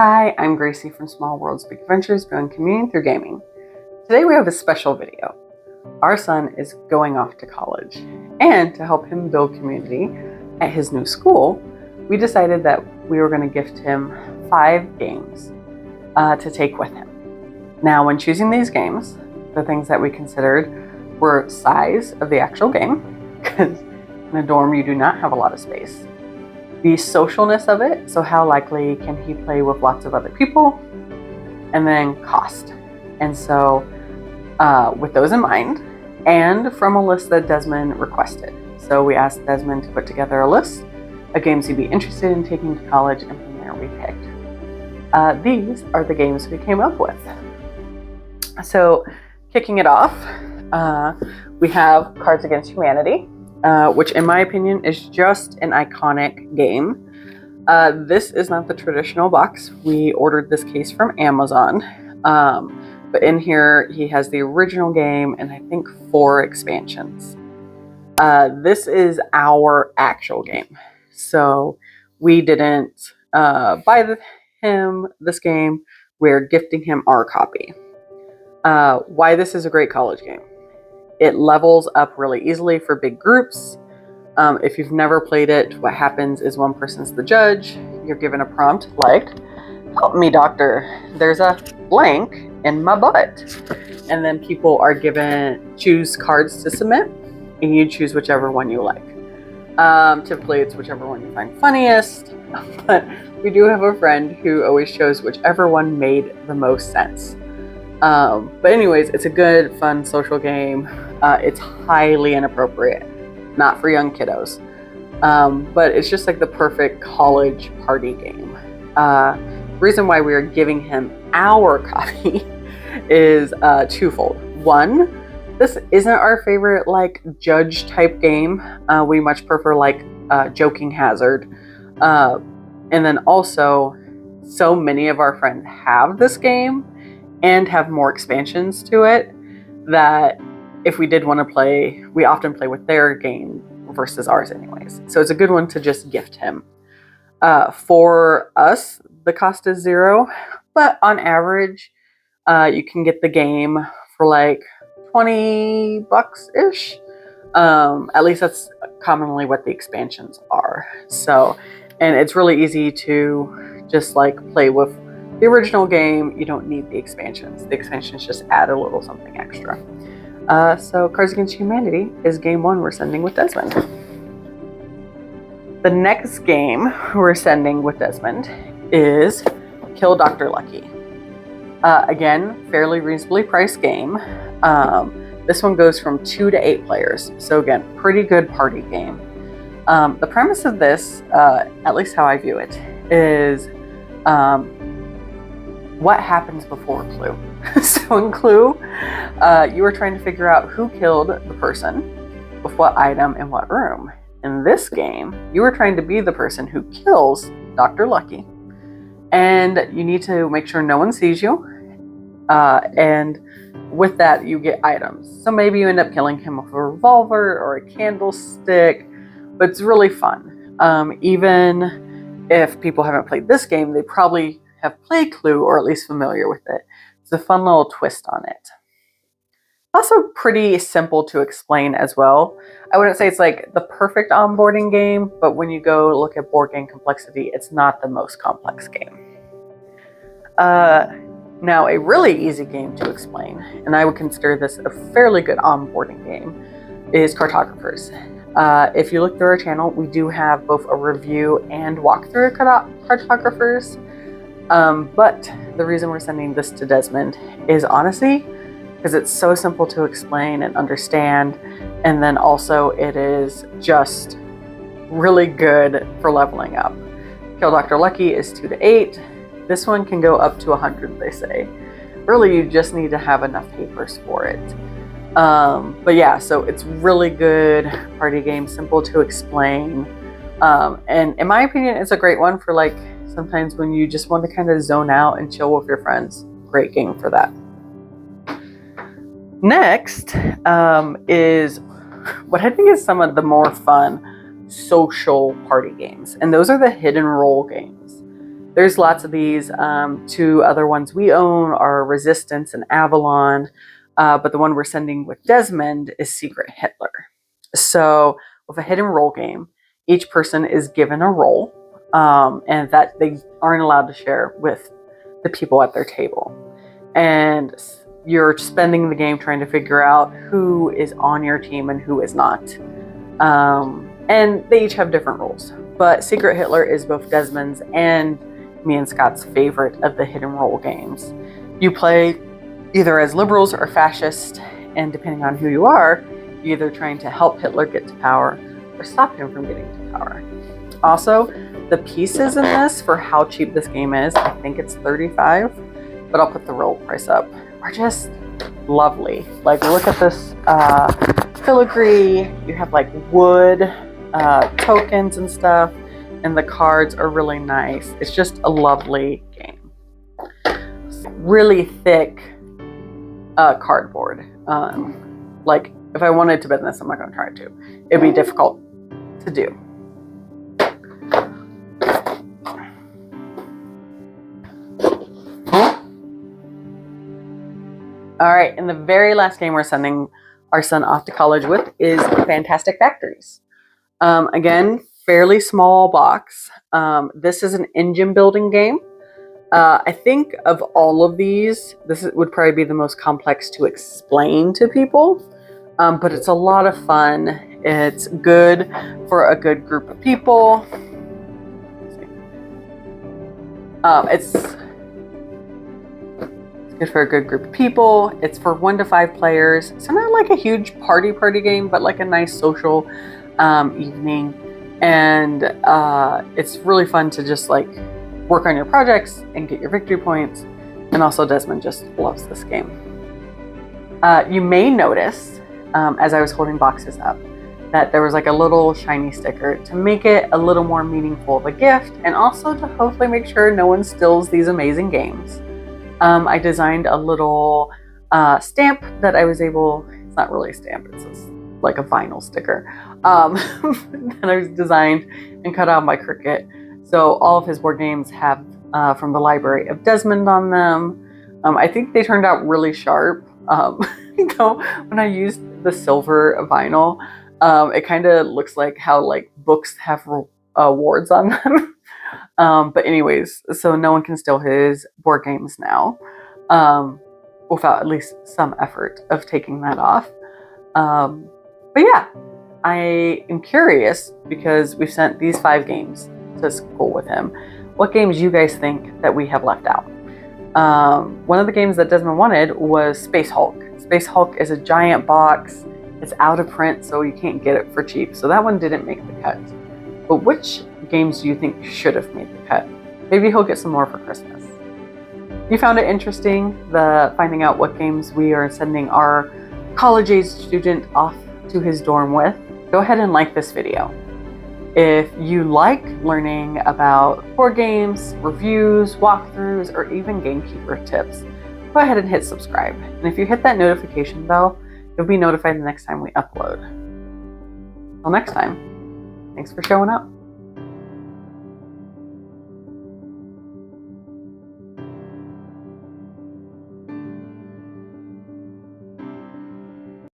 Hi, I'm Gracie from Small Worlds Big Adventures, growing community through gaming. Today we have a special video. Our son is going off to college, and to help him build community at his new school, we decided that we were going to gift him 5 games to take with him. Now, when choosing these games, the things that we considered were size of the actual game, because in a dorm you do not have a lot of space. The socialness of it, so how likely can he play with lots of other people, and then cost. And so with those in mind, and from a list that Desmond requested. So we asked Desmond to put together a list of games he'd be interested in taking to college, and from there we picked. These are the games we came up with. So kicking it off, we have Cards Against Humanity, which in my opinion is just an iconic game. This is not the traditional box. We ordered this case from Amazon. But in here, he has the original game and I think 4 expansions. This is our actual game. So we didn't buy him this game. We're gifting him our copy. Why this is a great college game. It levels up really easily for big groups. If you've never played it, what happens is one person's the judge. You're given a prompt like, "Help me, doctor. There's a blank in my butt." And then people are given, choose cards to submit, and you choose whichever one you like. Typically it's whichever one you find funniest, but we do have a friend who always chose whichever one made the most sense. But anyways, it's a good, fun social game. It's highly inappropriate, not for young kiddos. But it's just like the perfect college party game. The reason why we are giving him our copy is twofold. One, this isn't our favorite like judge type game. We much prefer like Joking Hazard. And then also, so many of our friends have this game and have more expansions to it that if we did want to play, we often play with their game versus ours anyways. So it's a good one to just gift him. For us, the cost is 0, but on average, you can get the game for like $20-ish. At least that's commonly what the expansions are. So, and it's really easy to just like play with the original game. You don't need the expansions. The expansions just add a little something extra. So Cards Against Humanity is game 1 we're sending with Desmond. The next game we're sending with Desmond is Kill Dr. Lucky. Again, fairly reasonably priced game. This one goes from 2 to 8 players. So again, pretty good party game. The premise of this, at least how I view it, is what happens before Clue. So in Clue, you are trying to figure out who killed the person, with what item, in what room. In this game, you are trying to be the person who kills Dr. Lucky. And you need to make sure no one sees you. And with that, you get items. So maybe you end up killing him with a revolver or a candlestick, but it's really fun. Even if people haven't played this game, they probably have played Clue or at least familiar with it. It's a fun little twist on it. Also pretty simple to explain as well. I wouldn't say it's like the perfect onboarding game, but when you go look at board game complexity, it's not the most complex game. Now, a really easy game to explain, and I would consider this a fairly good onboarding game, is Cartographers. If you look through our channel, we do have both a review and walkthrough of Cartographers. But the reason we're sending this to Desmond is honestly because it's so simple to explain and understand, and then also it is just really good for leveling up. Kill Dr. Lucky is 2 to 8. This one can go up to 100, they say. Really, you just need to have enough papers for it. But yeah, so it's really good party game, simple to explain. And in my opinion, it's a great one for like sometimes when you just want to kind of zone out and chill with your friends. Great game for that. Next is what I think is some of the more fun social party games, and those are the hidden role games. There's lots of these. Two other ones we own are Resistance and Avalon, but the one we're sending with Desmond is Secret Hitler. So with a hidden role game, each person is given a role, and that they aren't allowed to share with the people at their table. And you're spending the game trying to figure out who is on your team and who is not. And they each have different roles. But Secret Hitler is both Desmond's and me and Scott's favorite of the hidden role games. You play either as liberals or fascists, and depending on who you are, you're either trying to help Hitler get to power or stop him from getting to power. Also, the pieces in this, for how cheap this game is, I think it's $35, but I'll put the roll price up, are just lovely. Like, look at this filigree. You have like wood tokens and stuff, and the cards are really nice. It's just a lovely game. Really thick cardboard. Like, if I wanted to bend this, I'm not going to try to. It'd be difficult to do. All right, and the very last game we're sending our son off to college with is Fantastic Factories. Again, fairly small box. This is an engine building game. I think of all of these, this would probably be the most complex to explain to people, but it's a lot of fun. It's good for a good group of people. It's good for a good group of people. It's for 1 to 5 players. So not like a huge party game, but like a nice social evening. And it's really fun to just like work on your projects and get your victory points. And also Desmond just loves this game. You may notice, as I was holding boxes up, that there was like a little shiny sticker to make it a little more meaningful of a gift, and also to hopefully make sure no one steals these amazing games. I designed a little stamp that I was able, it's not really a stamp, it's just like a vinyl sticker, that I was designed and cut out by Cricut. So all of his board games have from the library of Desmond on them. I think they turned out really sharp. Though when I used the silver vinyl, it kind of looks like how like books have wards on them. But anyways, so no one can steal his board games now, without at least some effort of taking that off. But yeah, I am curious, because we've sent these 5 games to school with him. What games you guys think that we have left out? One of the games that Desmond wanted was Space Hulk. Space Hulk is a giant box. It's out of print, so you can't get it for cheap. So that one didn't make the cut. But which games do you think should have made the cut? Maybe he'll get some more for Christmas. You found it interesting, finding out what games we are sending our college-age student off to his dorm with? Go ahead and like this video. If you like learning about board games, reviews, walkthroughs, or even gamekeeper tips, go ahead and hit subscribe. And if you hit that notification bell, you'll be notified the next time we upload. Until next time, thanks for showing up.